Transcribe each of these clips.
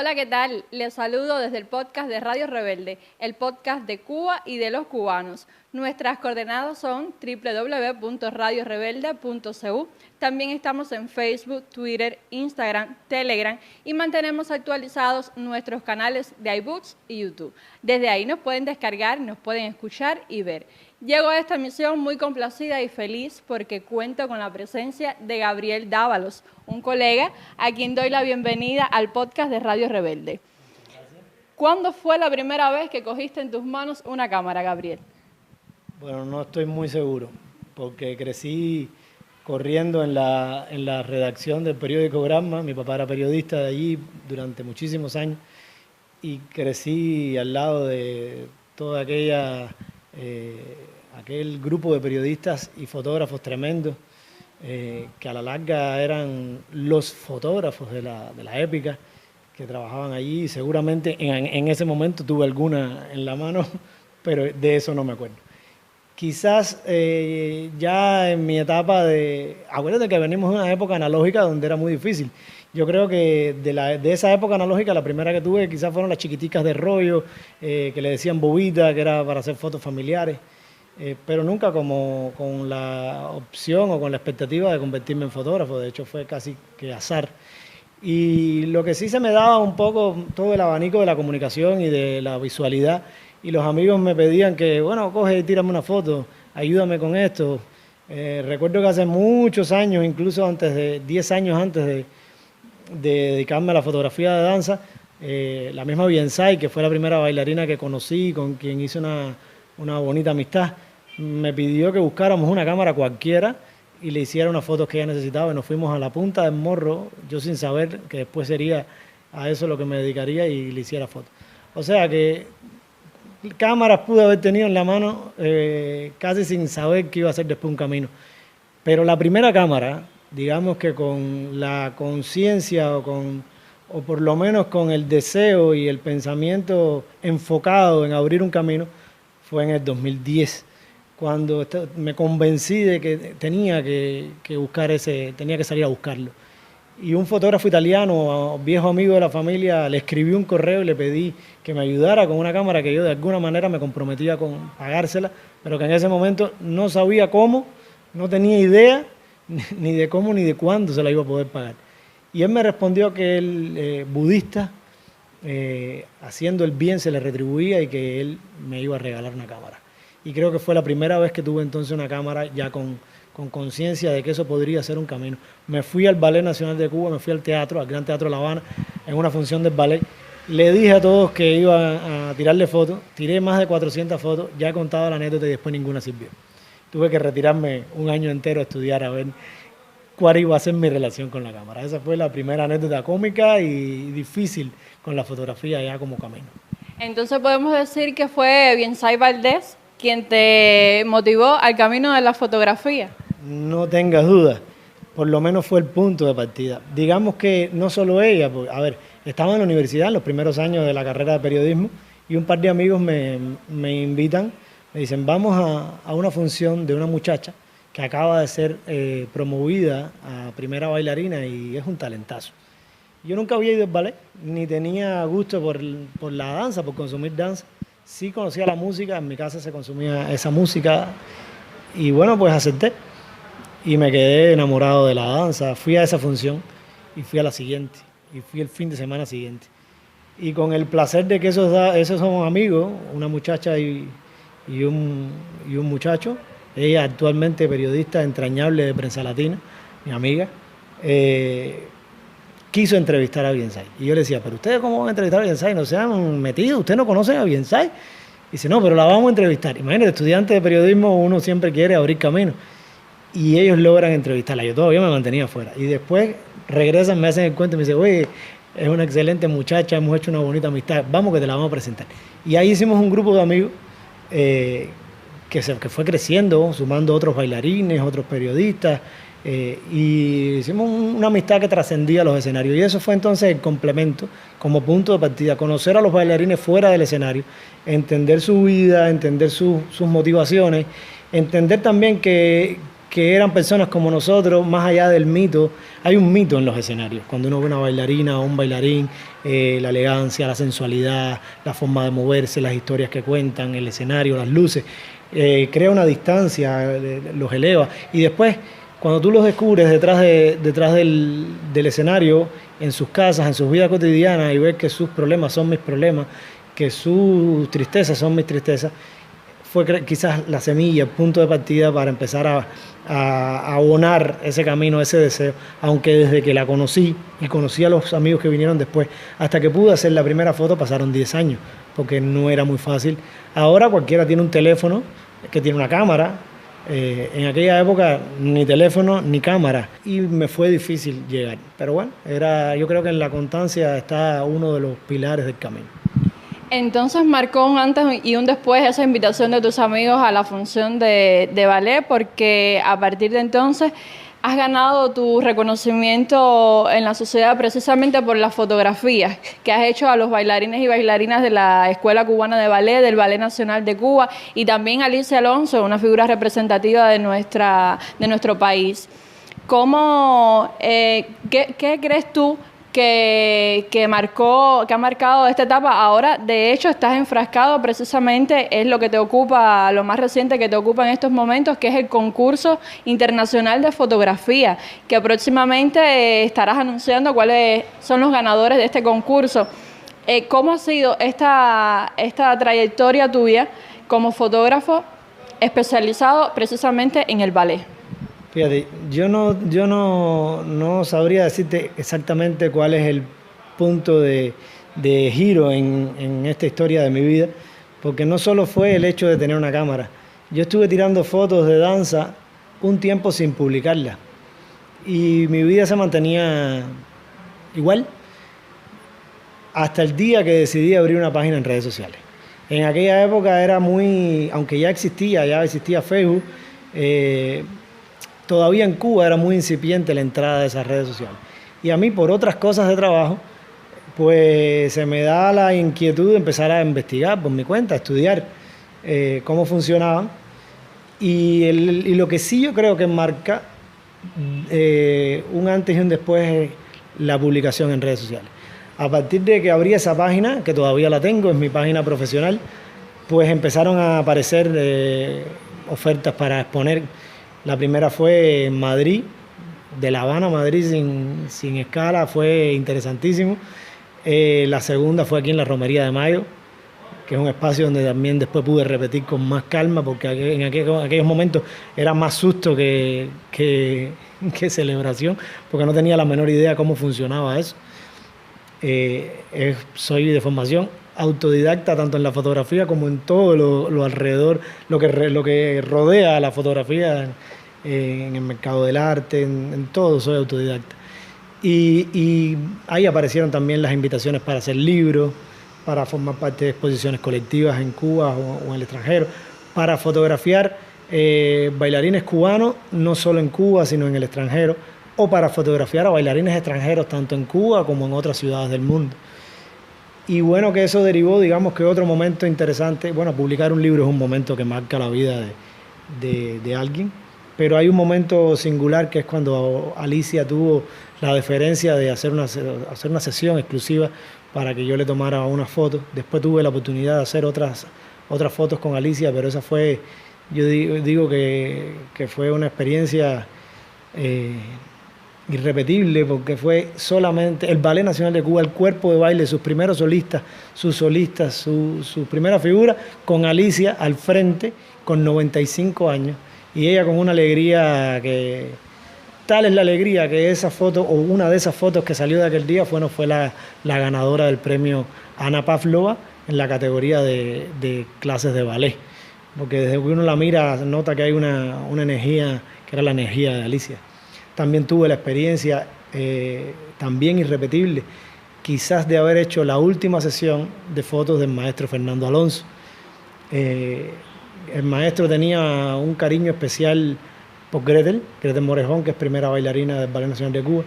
Hola, ¿qué tal? Les saludo desde el podcast de Radio Rebelde, el podcast de Cuba y de los cubanos. Nuestras coordenadas son www.radiorebelde.cu. También estamos en Facebook, Twitter, Instagram, Telegram y mantenemos actualizados nuestros canales de iBooks y YouTube. Desde ahí nos pueden descargar, nos pueden escuchar y ver. Llego a esta emisión muy complacida y feliz porque cuento con la presencia de Gabriel Dávalos, un colega a quien doy la bienvenida al podcast de Radio Rebelde. ¿Cuándo fue la primera vez que cogiste en tus manos una cámara, Gabriel? Bueno, no estoy muy seguro, porque crecí corriendo en la redacción del periódico Gramma. Mi papá era periodista de allí durante muchísimos años y crecí al lado de toda aquel grupo de periodistas y fotógrafos tremendos que a la larga eran los fotógrafos de la época que trabajaban allí. Seguramente en ese momento tuve alguna en la mano, pero de eso no me acuerdo. Quizás ya en mi etapa acuérdate que venimos de una época analógica donde era muy difícil. Yo creo que de esa época analógica, la primera que tuve quizás fueron las chiquiticas de rollo, que le decían bobita, que era para hacer fotos familiares, pero nunca como con la opción o con la expectativa de convertirme en fotógrafo. De hecho, fue casi que azar. Y lo que sí se me daba un poco todo el abanico de la comunicación y de la visualidad. Y los amigos me pedían que, bueno, coge y tírame una foto, ayúdame con esto. Recuerdo que hace muchos años, incluso 10 años antes de dedicarme a la fotografía de danza, la misma Biensay, que fue la primera bailarina que conocí, con quien hice una bonita amistad, me pidió que buscáramos una cámara cualquiera y le hiciera unas fotos que ella necesitaba. Y nos fuimos a la punta del morro, yo sin saber que después sería a eso lo que me dedicaría, y le hiciera fotos. O sea que cámaras pude haber tenido en la mano casi sin saber que iba a ser después un camino. Pero la primera cámara, digamos que con la conciencia o por lo menos con el deseo y el pensamiento enfocado en abrir un camino, fue en el 2010, cuando me convencí de que tenía que salir a buscarlo. Y un fotógrafo italiano, viejo amigo de la familia, le escribí un correo y le pedí que me ayudara con una cámara que yo de alguna manera me comprometía con pagársela, pero que en ese momento no sabía cómo, no tenía idea ni de cómo ni de cuándo se la iba a poder pagar. Y él me respondió que él, budista, haciendo el bien se le retribuía y que él me iba a regalar una cámara. Y creo que fue la primera vez que tuve entonces una cámara ya con conciencia de que eso podría ser un camino. Me fui al Ballet Nacional de Cuba, me fui al teatro, al Gran Teatro de La Habana, en una función del ballet. Le dije a todos que iba a tirarle fotos, tiré más de 400 fotos, ya he contado la anécdota y después ninguna sirvió. Tuve que retirarme un año entero a estudiar a ver cuál iba a ser mi relación con la cámara. Esa fue la primera anécdota cómica y difícil con la fotografía ya como camino. Entonces podemos decir que fue Biensay Valdés quien te motivó al camino de la fotografía. No tengas dudas, por lo menos fue el punto de partida. Digamos que no solo ella, porque, a ver, estaba en la universidad en los primeros años de la carrera de periodismo y un par de amigos me invitan, me dicen, vamos a una función de una muchacha que acaba de ser promovida a primera bailarina y es un talentazo. Yo nunca había ido al ballet, ni tenía gusto por la danza, por consumir danza. Sí conocía la música, en mi casa se consumía esa música y bueno, pues acepté y me quedé enamorado de la danza. Fui a esa función y fui a la siguiente y fui el fin de semana siguiente. Y con el placer de que esos son amigos, una muchacha y un muchacho, ella actualmente periodista entrañable de Prensa Latina, mi amiga, quiso entrevistar a Biensay. Y yo le decía, pero ustedes cómo van a entrevistar a Biensay, no se han metido, ustedes no conocen a Biensay. Y dice, no, pero la vamos a entrevistar. Imagínate, estudiante de periodismo, uno siempre quiere abrir camino. Y ellos logran entrevistarla. Yo todavía me mantenía afuera. Y después regresan, me hacen el cuento y me dicen, oye, es una excelente muchacha, hemos hecho una bonita amistad, vamos que te la vamos a presentar. Y ahí hicimos un grupo de amigos que fue creciendo, sumando otros bailarines, otros periodistas, y hicimos una amistad que trascendía los escenarios. Y eso fue entonces el complemento, como punto de partida, conocer a los bailarines fuera del escenario, entender su vida, entender sus motivaciones, entender también que que eran personas como nosotros, más allá del mito. Hay un mito en los escenarios. Cuando uno ve una bailarina o un bailarín, la elegancia, la sensualidad, la forma de moverse, las historias que cuentan, el escenario, las luces, crea una distancia, los eleva. Y después, cuando tú los descubres detrás del escenario, en sus casas, en sus vidas cotidianas, y ves que sus problemas son mis problemas, que sus tristezas son mis tristezas, fue quizás la semilla, el punto de partida para empezar a abonar ese camino, ese deseo, aunque desde que la conocí y conocí a los amigos que vinieron después, hasta que pude hacer la primera foto pasaron 10 años, porque no era muy fácil. Ahora cualquiera tiene un teléfono que tiene una cámara, en aquella época ni teléfono ni cámara, y me fue difícil llegar, pero bueno, yo creo que en la constancia está uno de los pilares del camino. Entonces marcó un antes y un después esa invitación de tus amigos a la función de ballet, porque a partir de entonces has ganado tu reconocimiento en la sociedad precisamente por las fotografías que has hecho a los bailarines y bailarinas de la Escuela Cubana de Ballet, del Ballet Nacional de Cuba, y también Alicia Alonso, una figura representativa de nuestro país. ¿Qué crees tú que ha marcado esta etapa? Ahora, de hecho, estás enfrascado precisamente, es lo que te ocupa, lo más reciente que te ocupa en estos momentos, que es el concurso internacional de fotografía, que próximamente estarás anunciando cuáles son los ganadores de este concurso. ¿Cómo ha sido esta trayectoria tuya como fotógrafo especializado precisamente en el ballet? Fíjate, yo no sabría decirte exactamente cuál es el punto de giro en esta historia de mi vida, porque no solo fue el hecho de tener una cámara. Yo estuve tirando fotos de danza un tiempo sin publicarlas y mi vida se mantenía igual hasta el día que decidí abrir una página en redes sociales. En aquella época aunque ya existía Facebook, todavía en Cuba era muy incipiente la entrada de esas redes sociales. Y a mí, por otras cosas de trabajo, pues se me da la inquietud de empezar a investigar por mi cuenta, a estudiar cómo funcionaban. Y lo que sí yo creo que marca un antes y un después es la publicación en redes sociales. A partir de que abrí esa página, que todavía la tengo, es mi página profesional, pues empezaron a aparecer ofertas para exponer. La primera fue en Madrid, de La Habana a Madrid sin escala, fue interesantísimo. La segunda fue aquí en la Romería de Mayo, que es un espacio donde también después pude repetir con más calma, porque en aquellos momentos era más susto que celebración, porque no tenía la menor idea cómo funcionaba eso. Soy de formación autodidacta tanto en la fotografía como en todo lo alrededor, lo que rodea a la fotografía, en el mercado del arte, en todo soy autodidacta. Y ahí aparecieron también las invitaciones para hacer libros, para formar parte de exposiciones colectivas en Cuba o en el extranjero, para fotografiar bailarines cubanos, no solo en Cuba, sino en el extranjero, o para fotografiar a bailarines extranjeros, tanto en Cuba como en otras ciudades del mundo. Y bueno, que eso derivó, digamos que otro momento interesante. Bueno, publicar un libro es un momento que marca la vida de alguien, pero hay un momento singular que es cuando Alicia tuvo la deferencia de hacer una sesión exclusiva para que yo le tomara unas fotos. Después tuve la oportunidad de hacer otras fotos con Alicia, pero esa fue, yo digo que fue una experiencia irrepetible, porque fue solamente el Ballet Nacional de Cuba, el cuerpo de baile, sus primeros solistas, su primera figura, con Alicia al frente, con 95 años, y ella con una alegría que... Tal es la alegría que esa foto, o una de esas fotos que salió de aquel día, fue la ganadora del premio Ana Pavlova en la categoría de clases de ballet, porque desde que uno la mira nota que hay una energía, que era la energía de Alicia. También tuve la experiencia, también irrepetible, quizás de haber hecho la última sesión de fotos del maestro Fernando Alonso. El maestro tenía un cariño especial por Gretel Morejón, que es primera bailarina del Ballet Nacional de Cuba,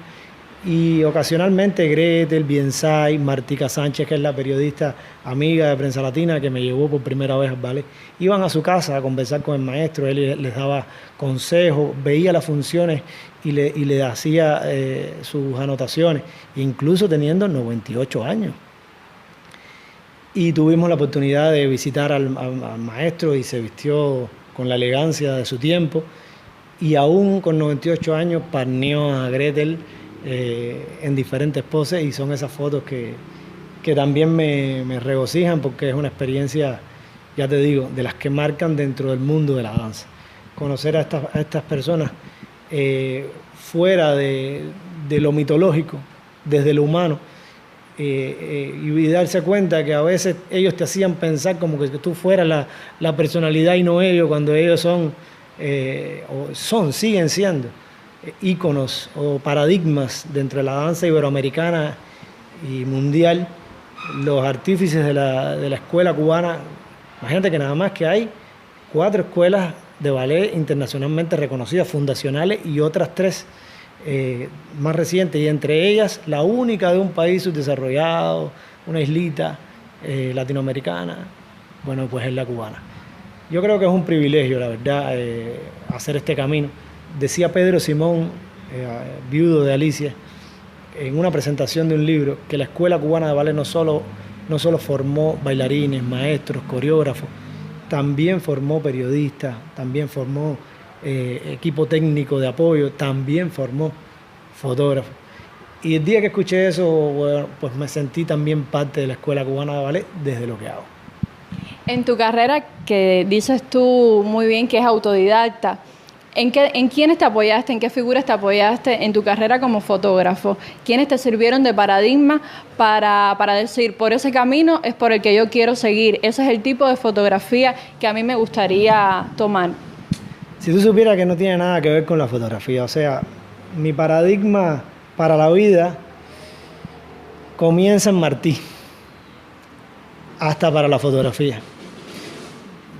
Y ocasionalmente Gretel, Biensay, Martica Sánchez, que es la periodista amiga de Prensa Latina que me llevó por primera vez al ballet, iban a su casa a conversar con el maestro, él les daba consejos, veía las funciones y le hacía sus anotaciones, incluso teniendo 98 años. Y tuvimos la oportunidad de visitar al maestro y se vistió con la elegancia de su tiempo, y aún con 98 años parneó a Gretel en diferentes poses, y son esas fotos que también me regocijan, porque es una experiencia, ya te digo, de las que marcan dentro del mundo de la danza. Conocer a estas personas fuera de lo mitológico, desde lo humano, y darse cuenta que a veces ellos te hacían pensar como que tú fueras la personalidad y no ellos, cuando ellos siguen siendo íconos o paradigmas dentro de la danza iberoamericana y mundial, los artífices de la escuela cubana. Imagínate que nada más que hay 4 escuelas de ballet internacionalmente reconocidas, fundacionales, y otras 3 más recientes, y entre ellas la única de un país subdesarrollado, una islita latinoamericana, bueno, pues es la cubana. Yo creo que es un privilegio, la verdad, hacer este camino. Decía Pedro Simón, viudo de Alicia, en una presentación de un libro, que la Escuela Cubana de Ballet no solo formó bailarines, maestros, coreógrafos, también formó periodistas, también formó equipo técnico de apoyo, también formó fotógrafos. Y el día que escuché eso, bueno, pues me sentí también parte de la Escuela Cubana de Ballet desde lo que hago. En tu carrera, que dices tú muy bien que es autodidacta, ¿en quiénes te apoyaste, en qué figuras te apoyaste en tu carrera como fotógrafo? ¿Quiénes te sirvieron de paradigma para decir, por ese camino es por el que yo quiero seguir? Ese es el tipo de fotografía que a mí me gustaría tomar. Si tú supieras que no tiene nada que ver con la fotografía, o sea, mi paradigma para la vida comienza en Martí, hasta para la fotografía.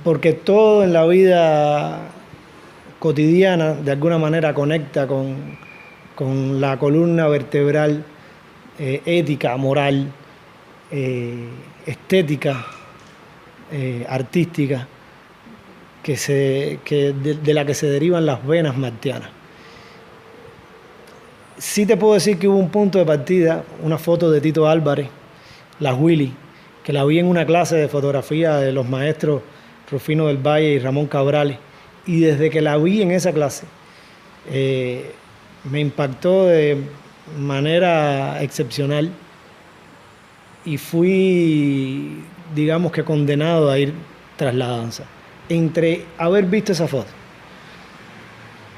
Porque todo en la vida cotidiana de alguna manera conecta con la columna vertebral ética, moral, estética, artística, de la que se derivan las venas martianas. Sí te puedo decir que hubo un punto de partida, una foto de Tito Álvarez, la Willy, que la vi en una clase de fotografía de los maestros Rufino del Valle y Ramón Cabrales, y desde que la vi en esa clase me impactó de manera excepcional, y fui, digamos que condenado a ir tras la danza. Entre haber visto esa foto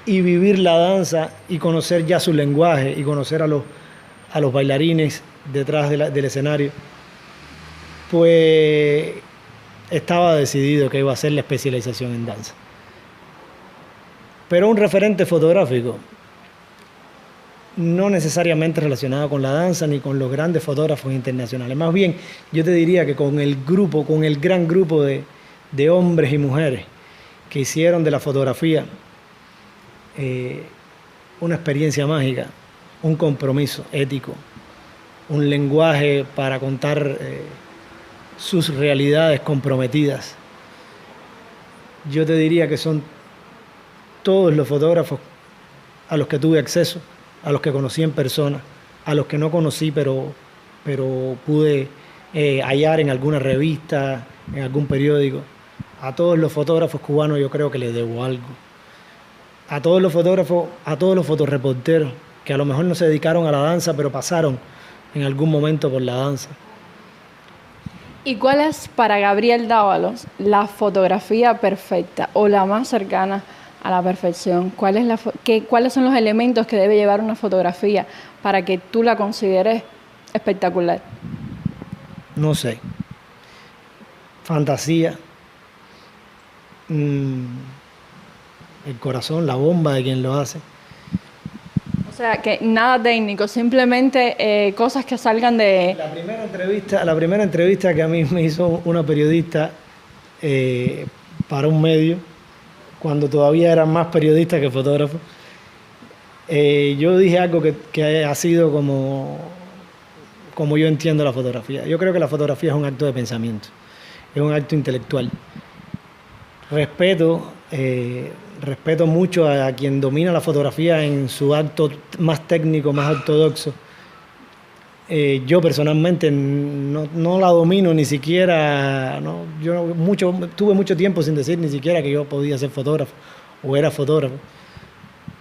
y vivir la danza y conocer ya su lenguaje y conocer a los bailarines detrás del escenario, pues estaba decidido que iba a hacer la especialización en danza. Pero un referente fotográfico, no necesariamente relacionado con la danza ni con los grandes fotógrafos internacionales. Más bien, yo te diría que con el gran grupo de hombres y mujeres que hicieron de la fotografía una experiencia mágica, un compromiso ético, un lenguaje para contar sus realidades comprometidas. Yo te diría que son todos los fotógrafos a los que tuve acceso, a los que conocí en persona, a los que no conocí pero pude hallar en alguna revista, en algún periódico. A todos los fotógrafos cubanos yo creo que les debo algo. A todos los fotógrafos, a todos los fotoreporteros que a lo mejor no se dedicaron a la danza, pero pasaron en algún momento por la danza. ¿Y cuál es para Gabriel Dávalos la fotografía perfecta o la más cercana a la perfección? ¿Cuáles son los elementos que debe llevar una fotografía para que tú la consideres espectacular? No sé. Fantasía. El corazón, la bomba de quien lo hace. O sea, que nada técnico, simplemente cosas que salgan de... La primera entrevista que a mí me hizo una periodista para un medio, cuando todavía era más periodista que fotógrafo, yo dije algo que ha sido como yo entiendo la fotografía. Yo creo que la fotografía es un acto de pensamiento, es un acto intelectual. Respeto mucho a quien domina la fotografía en su acto más técnico, más ortodoxo. Yo personalmente no la domino ni siquiera, ¿no? Tuve mucho tiempo sin decir ni siquiera que yo podía ser fotógrafo o era fotógrafo,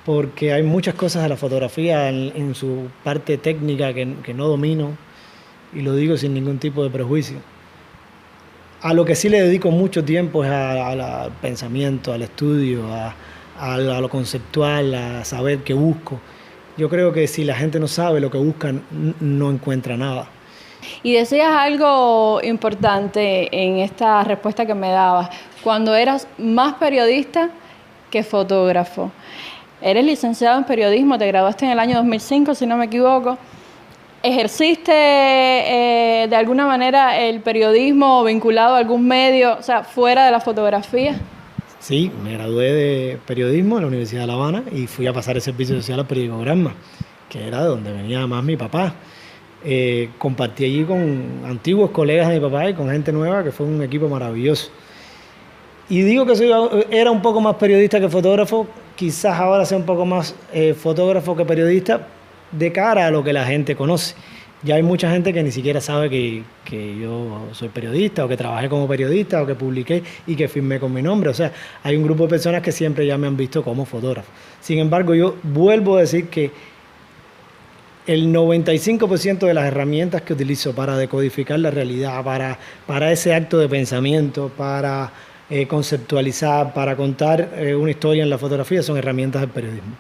porque hay muchas cosas de la fotografía en su parte técnica que no domino, y lo digo sin ningún tipo de prejuicio. A lo que sí le dedico mucho tiempo es al pensamiento, al estudio, a lo conceptual, a saber qué busco. Yo creo que si la gente no sabe lo que busca, no encuentra nada. Y decías algo importante en esta respuesta que me dabas, cuando eras más periodista que fotógrafo. Eres licenciado en periodismo, te graduaste en el año 2005, si no me equivoco. ¿Ejerciste de alguna manera el periodismo vinculado a algún medio, o sea, fuera de la fotografía? Sí, me gradué de periodismo en la Universidad de La Habana y fui a pasar el servicio social al periódico Granma, que era de donde venía más mi papá. Compartí allí con antiguos colegas de mi papá y con gente nueva, que fue un equipo maravilloso. Y digo que era un poco más periodista que fotógrafo, quizás ahora sea un poco más fotógrafo que periodista, de cara a lo que la gente conoce. Ya hay mucha gente que ni siquiera sabe que yo soy periodista, o que trabajé como periodista, o que publiqué y que firmé con mi nombre. O sea, hay un grupo de personas que siempre ya me han visto como fotógrafo. Sin embargo, yo vuelvo a decir que el 95% de las herramientas que utilizo para decodificar la realidad, para ese acto de pensamiento, para conceptualizar, para contar una historia en la fotografía, son herramientas del periodismo.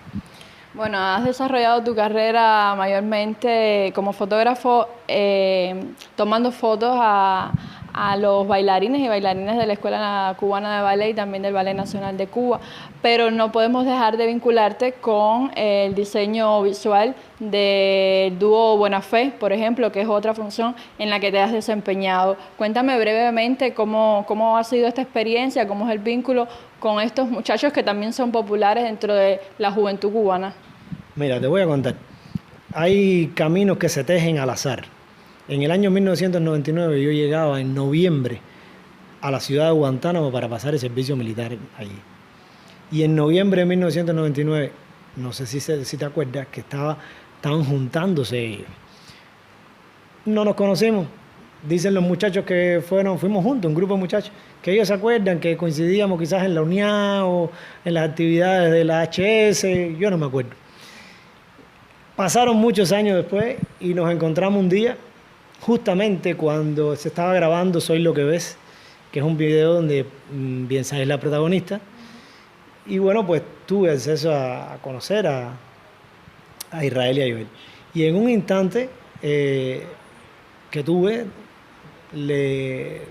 Bueno, has desarrollado tu carrera mayormente como fotógrafo tomando fotos a los bailarines y bailarinas de la Escuela Cubana de Ballet y también del Ballet Nacional de Cuba, pero no podemos dejar de vincularte con el diseño visual del dúo Buena Fe, por ejemplo, que es otra función en la que te has desempeñado. Cuéntame brevemente cómo ha sido esta experiencia, cómo es el vínculo con estos muchachos que también son populares dentro de la juventud cubana. Mira, te voy a contar. Hay caminos que se tejen al azar. En el año 1999 yo llegaba en noviembre a la ciudad de Guantánamo para pasar el servicio militar allí. Y en noviembre de 1999, no sé si te acuerdas, que estaban juntándose ellos. No nos conocemos. Dicen los muchachos que fuimos juntos, un grupo de muchachos, que ellos se acuerdan que coincidíamos quizás en la UNIA o en las actividades de la HS, yo no me acuerdo. Pasaron muchos años después y nos encontramos un día, justamente cuando se estaba grabando Soy lo que ves, que es un video donde Biensa es la protagonista. Y bueno, pues tuve acceso a conocer a Israel y a Joel. Y en un instante que tuve, le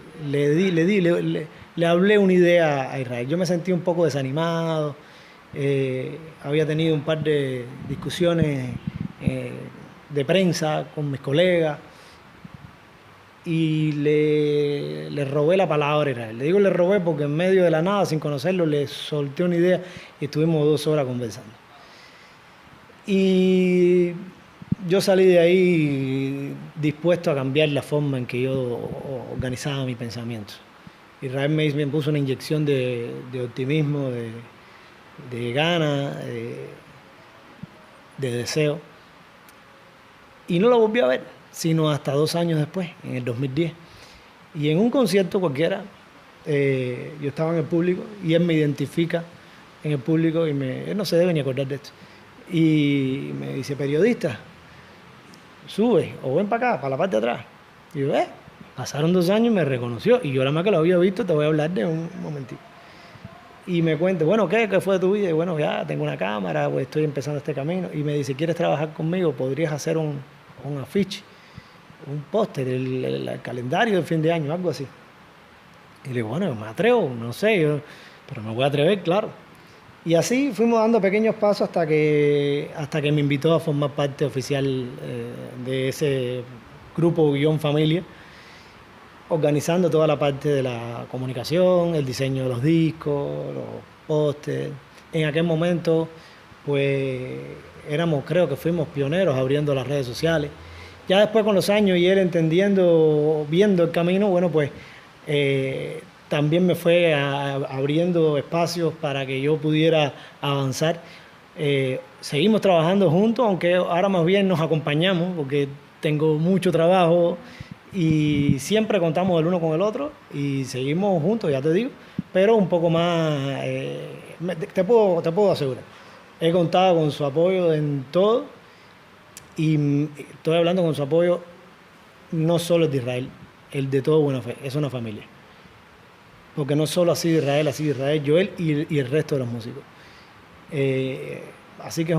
hablé una idea a Israel. Yo me sentí un poco desanimado, había tenido un par de discusiones de prensa con mis colegas y le robé la palabra a Israel. Le digo le robé porque en medio de la nada, sin conocerlo, le solté una idea y estuvimos 2 horas conversando. Y yo salí de ahí dispuesto a cambiar la forma en que yo organizaba mi pensamiento. Israel me puso una inyección de optimismo, de ganas, de deseo. Y no lo volví a ver, sino hasta 2 años después, en el 2010. Y en un concierto cualquiera, yo estaba en el público y él me identifica en el público y él no se debe ni acordar de esto. Y me dice, periodista, sube o ven para acá, para la parte de atrás. Y yo, pasaron 2 años y me reconoció. Y yo nada más que lo había visto, te voy a hablar de un momentito. Y me cuenta, bueno, ¿qué fue de tu vida? Y bueno, ya tengo una cámara, pues estoy empezando este camino. Y me dice, ¿quieres trabajar conmigo? ¿Podrías hacer un afiche, un póster, el calendario del fin de año, algo así? Y le digo, bueno, me atrevo, no sé, pero me voy a atrever, claro. Y así fuimos dando pequeños pasos hasta que me invitó a formar parte oficial de ese grupo Guión Familia, organizando toda la parte de la comunicación, el diseño de los discos, los pósters. En aquel momento, pues, creo que fuimos pioneros abriendo las redes sociales. Ya después con los años y él entendiendo, viendo el camino, bueno, pues también me fue abriendo espacios para que yo pudiera avanzar. Seguimos trabajando juntos, aunque ahora más bien nos acompañamos porque tengo mucho trabajo y siempre contamos el uno con el otro y seguimos juntos, ya te digo, pero un poco más, te puedo asegurar. He contado con su apoyo en todo y estoy hablando con su apoyo no solo el de Israel, el de todo Buena Fe, es una familia. Porque no solo ha sido Israel, Joel y el resto de los músicos. Así que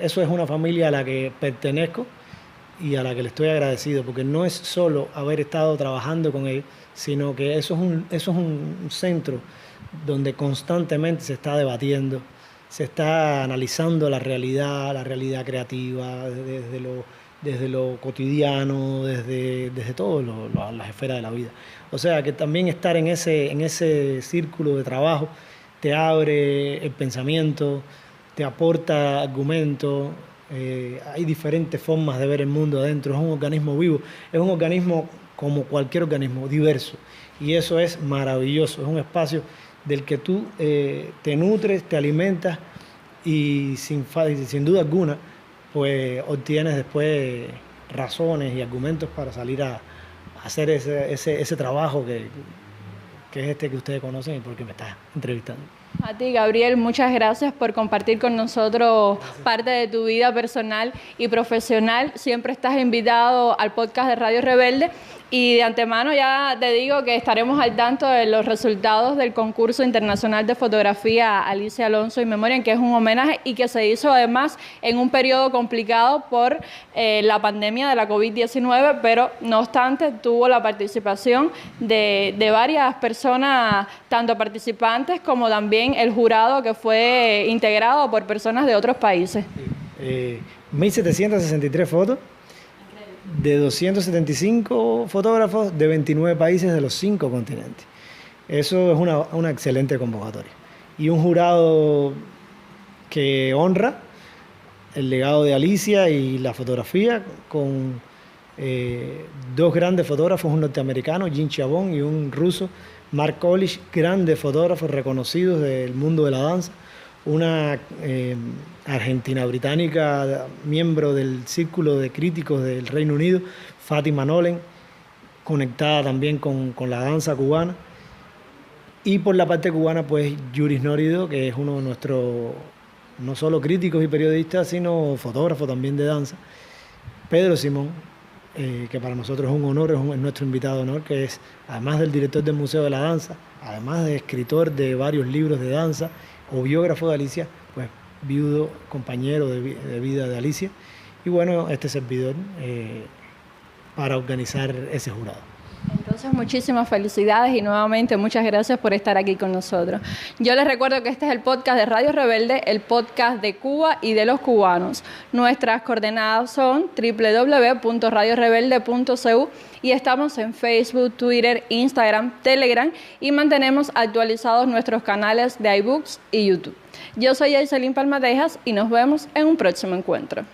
eso es una familia a la que pertenezco y a la que le estoy agradecido, porque no es solo haber estado trabajando con él, sino que eso es un centro donde constantemente se está debatiendo, se está analizando la realidad creativa, desde lo cotidiano, desde todas las esferas de la vida. O sea que también estar en ese círculo de trabajo te abre el pensamiento, te aporta argumentos, hay diferentes formas de ver el mundo adentro, es un organismo vivo, es un organismo como cualquier organismo, diverso, y eso es maravilloso, es un espacio del que tú te nutres, te alimentas y sin duda alguna pues obtienes después razones y argumentos para salir a hacer ese trabajo que es este que ustedes conocen y por qué me estás entrevistando. A ti, Gabriel, muchas gracias por compartir con nosotros parte de tu vida personal y profesional. Siempre estás invitado al podcast de Radio Rebelde y de antemano ya te digo que estaremos al tanto de los resultados del concurso internacional de fotografía Alicia Alonso in Memoriam, que es un homenaje y que se hizo además en un periodo complicado por la pandemia de la COVID-19, pero no obstante tuvo la participación de varias personas, tanto participantes como también el jurado, que fue integrado por personas de otros países. 1.763 fotos de 275 fotógrafos de 29 países de los 5 continentes. Eso es una excelente convocatoria. Y un jurado que honra el legado de Alicia y la fotografía con 2 grandes fotógrafos, un norteamericano, Jim Chabon, y un ruso, Mark Kolish, grandes fotógrafos reconocidos del mundo de la danza. Una argentina-británica, miembro del Círculo de Críticos del Reino Unido, Fátima Nolen, conectada también con la danza cubana. Y por la parte cubana, pues Yuris Norido, que es uno de nuestros, no solo críticos y periodistas, sino fotógrafo también de danza. Pedro Simón, que para nosotros es un honor, es nuestro invitado de honor, que es, además del director del Museo de la Danza, además de escritor de varios libros de danza, o biógrafo de Alicia, pues viudo, compañero de vida de Alicia, y bueno, este servidor para organizar ese jurado. Entonces, muchísimas felicidades y nuevamente muchas gracias por estar aquí con nosotros. Yo les recuerdo que este es el podcast de Radio Rebelde, el podcast de Cuba y de los cubanos. Nuestras coordenadas son www.radiorebelde.cu y estamos en Facebook, Twitter, Instagram, Telegram y mantenemos actualizados nuestros canales de iBooks y YouTube. Yo soy Aiselín Palmatejas y nos vemos en un próximo encuentro.